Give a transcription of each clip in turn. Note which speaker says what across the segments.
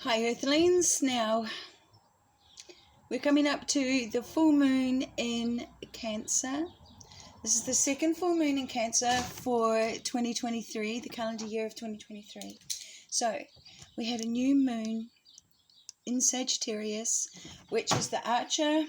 Speaker 1: Hi Earthlings, now we're coming up to the full moon in Cancer. This is the second full moon in Cancer for 2023, the calendar year of 2023. So we had a new moon in Sagittarius, which is the Archer,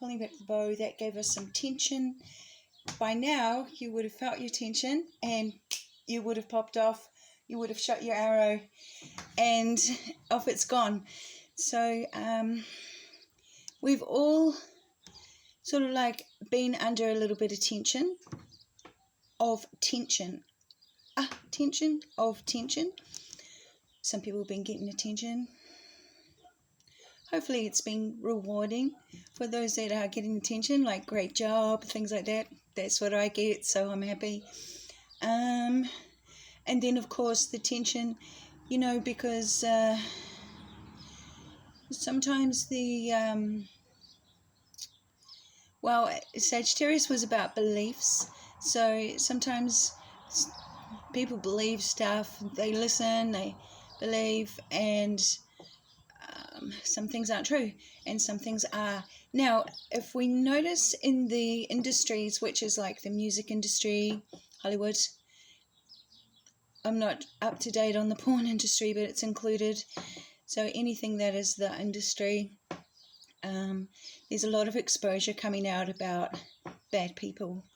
Speaker 1: pulling back the bow. That gave us some tension. By now you would have felt your tension and you would have popped off, you would have shot your arrow and off it's gone. So we've all sort of like been under a little bit of tension. Some people have been getting attention. Hopefully it's been rewarding for those that are getting attention, like great job, things like that. That's what I get, so I'm happy. And then of course the tension, because sometimes Sagittarius was about beliefs. So sometimes people believe stuff, they listen, they believe, and some things aren't true and some things are. Now, if we notice in the industries, which is like the music industry, Hollywood, I'm not up to date on the porn industry, but it's included. So anything that is the industry, there's a lot of exposure coming out about bad people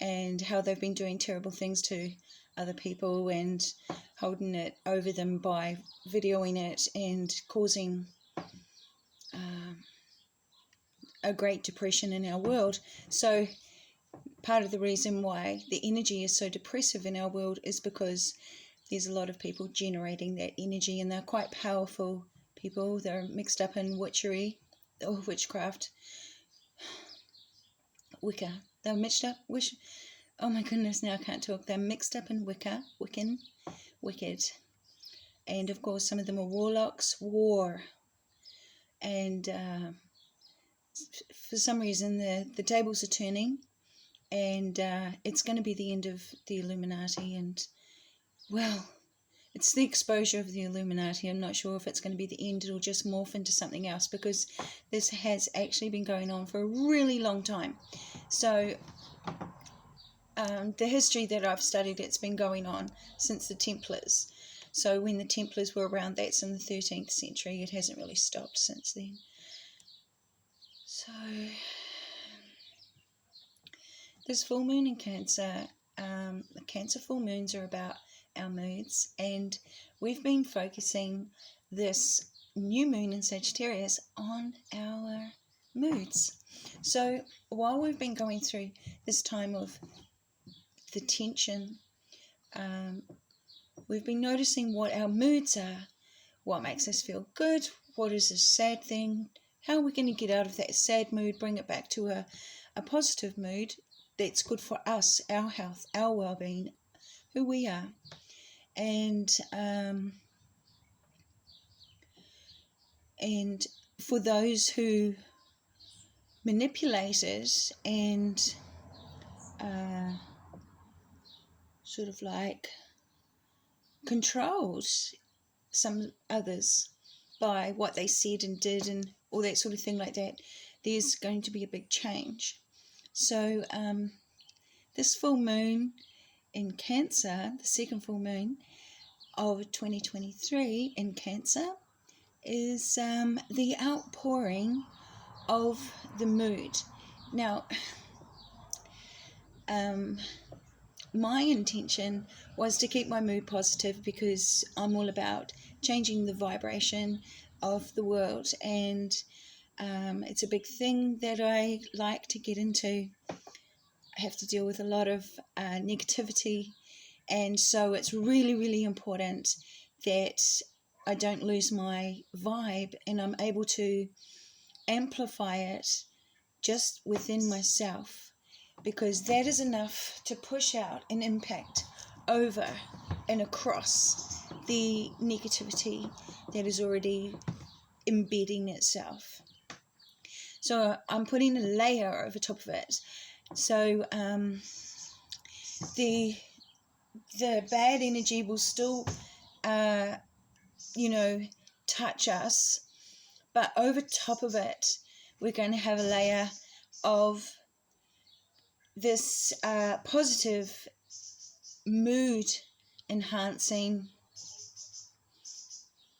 Speaker 1: and how they've been doing terrible things to other people and holding it over them by videoing it and causing a great depression in our world. So part of the reason why the energy is so depressive in our world is because there's a lot of people generating that energy, and they're quite powerful people. They're mixed up in witchery or witchcraft, Wicca. They're mixed up, oh my goodness, now I can't talk. They're mixed up in Wicca, Wiccan, Wicked. And of course some of them are warlocks, war. And for some reason the tables are turning, and it's going to be the end of the Illuminati. And well, it's the exposure of the Illuminati. I'm not sure if it's going to be the end. It'll just morph into something else, because this has actually been going on for a really long time. So the history that I've studied, it's been going on since the Templars. So when the Templars were around, that's in the 13th century. It hasn't really stopped since then. So this full moon in Cancer, the Cancer full moons are about our moods, and we've been focusing this new moon in Sagittarius on our moods. So while we've been going through this time of the tension, we've been noticing what our moods are, what makes us feel good, what is a sad thing, how are we going to get out of that sad mood, bring it back to a positive mood that's good for us, our health, our well-being, who we are. And for those who manipulate it and sort of like controlled some others by what they said and did and all that sort of thing like that, there's going to be a big change. So this full moon in Cancer, the second full moon of 2023 in Cancer, is the outpouring of the mood. Now, my intention was to keep my mood positive, because I'm all about changing the vibration of the world, and it's a big thing that I like to get into. I have to deal with a lot of negativity, and so it's really, really important that I don't lose my vibe, and I'm able to amplify it just within myself, because that is enough to push out an impact over and across the negativity that is already embedding itself. So I'm putting a layer over top of it. So the bad energy will still touch us, but over top of it, we're going to have a layer of this positive, mood enhancing,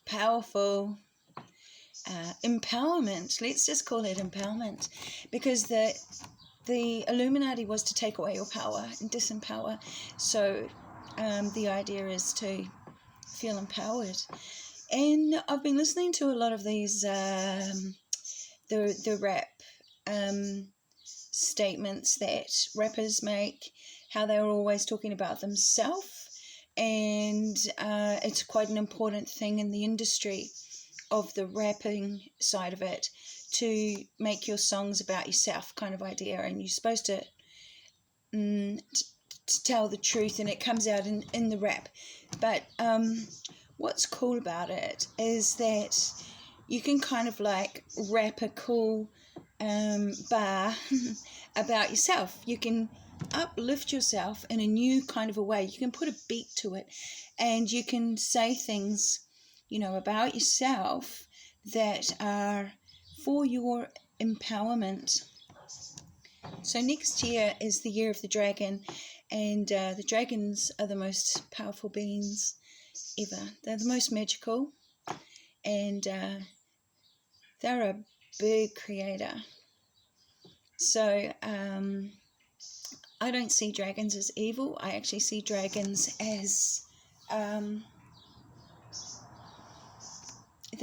Speaker 1: powerful empowerment. Let's just call it empowerment, because the Illuminati was to take away your power and disempower. So the idea is to feel empowered. And I've been listening to a lot of these the rap statements that rappers make, how they're always talking about themselves, and it's quite an important thing in the industry of the rapping side of it, to make your songs about yourself kind of idea, and you're supposed to tell the truth, and it comes out in the rap. But what's cool about it is that you can kind of like rap a cool bar about yourself. You can uplift yourself in a new kind of a way. You can put a beat to it, and you can say things, you know, about yourself that are for your empowerment. So next year is the year of the dragon, and the dragons are the most powerful beings ever. They're the most magical, and they're a big creator. So I don't see dragons as evil. I actually see dragons as the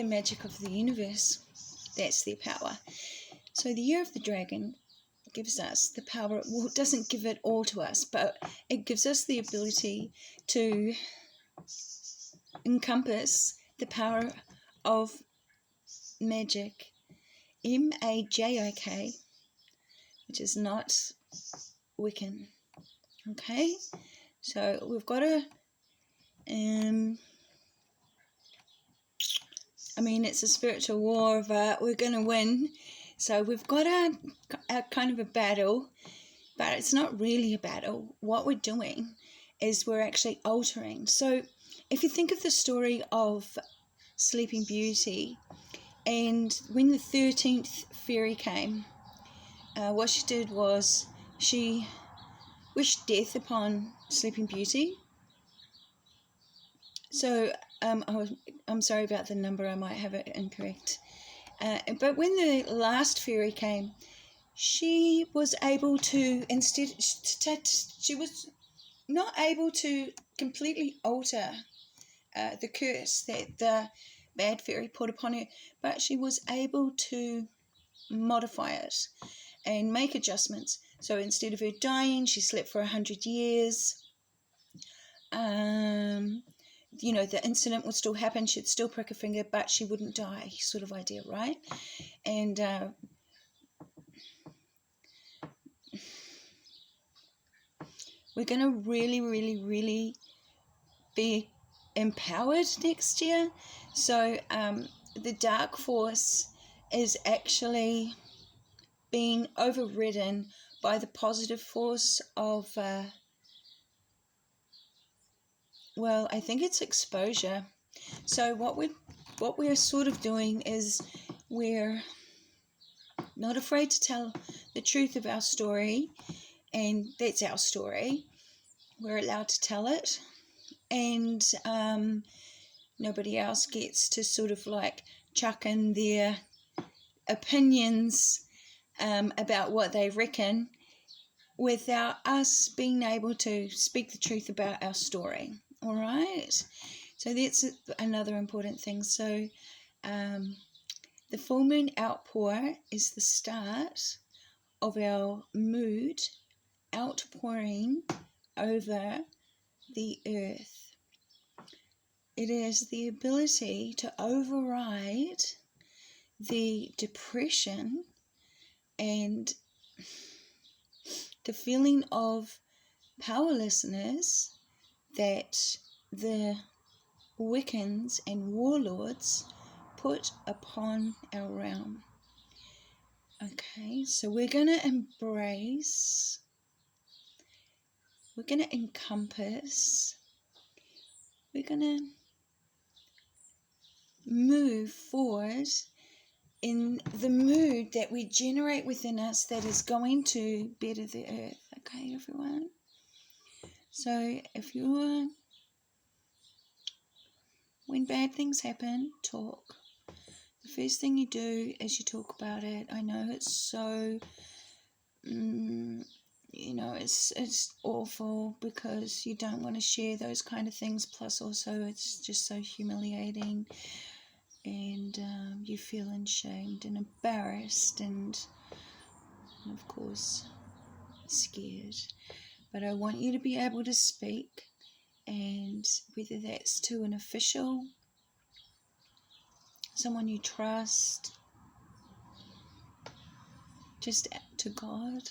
Speaker 1: magic of the universe. That's their power. So the year of the dragon gives us the power. Well, it doesn't give it all to us, but it gives us the ability to encompass the power of magic, Majik, which is not Wiccan. Okay, so we've got a I mean, it's a spiritual war, but we're going to win. So we've got a kind of a battle, but it's not really a battle. What we're doing is we're actually altering. So if you think of the story of Sleeping Beauty, and when the 13th fairy came, what she did was she wished death upon Sleeping Beauty. So I'm sorry about the number, I might have it incorrect. But when the last fairy came, she was able to, instead, she was not able to completely alter the curse that the bad fairy put upon her, but she was able to modify it and make adjustments. So instead of her dying, she slept for 100 years. You know, the incident would still happen, she'd still prick a finger, but she wouldn't die, sort of idea, right? And we're going to really, really, really be empowered next year. So the dark force is actually being overridden by the positive force of well, I think it's exposure. So what we're sort of doing is we're not afraid to tell the truth of our story, and that's our story. We're allowed to tell it, and nobody else gets to sort of like chuck in their opinions about what they reckon without us being able to speak the truth about our story. All right, so that's another important thing. So the full moon outpour is the start of our mood outpouring over the earth. It is the ability to override the depression and the feeling of powerlessness that the Wiccans and warlords put upon our realm. Okay, so we're going to embrace, we're going to encompass, we're going to move forward in the mood that we generate within us that is going to better the earth. Okay, everyone? So when bad things happen, talk. The first thing you do is you talk about it. I know it's so, it's awful because you don't want to share those kind of things. Plus also it's just so humiliating, and you feel ashamed and embarrassed and of course scared. But I want you to be able to speak, and whether that's to an official, someone you trust, just to God.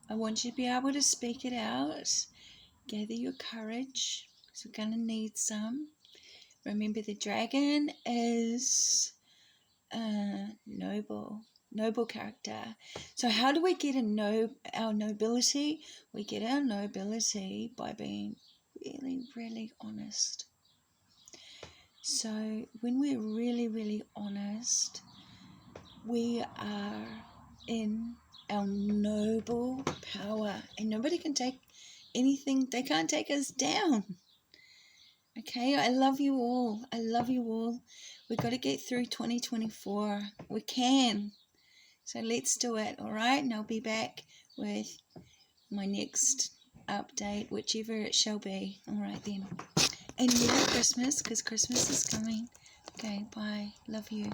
Speaker 1: I want you to be able to speak it out. Gather your courage, because we're going to need some. Remember, the dragon is noble character. So how do we get our nobility? We get our nobility by being really, really honest. So when we're really, really honest, we are in our noble power, and nobody can take anything. They can't take us down. Okay, I love you all. I love you all. We've got to get through 2024. We can. So let's do it, all right? And I'll be back with my next update, whichever it shall be. All right, then. And Merry Christmas, because Christmas is coming. Okay, bye. Love you.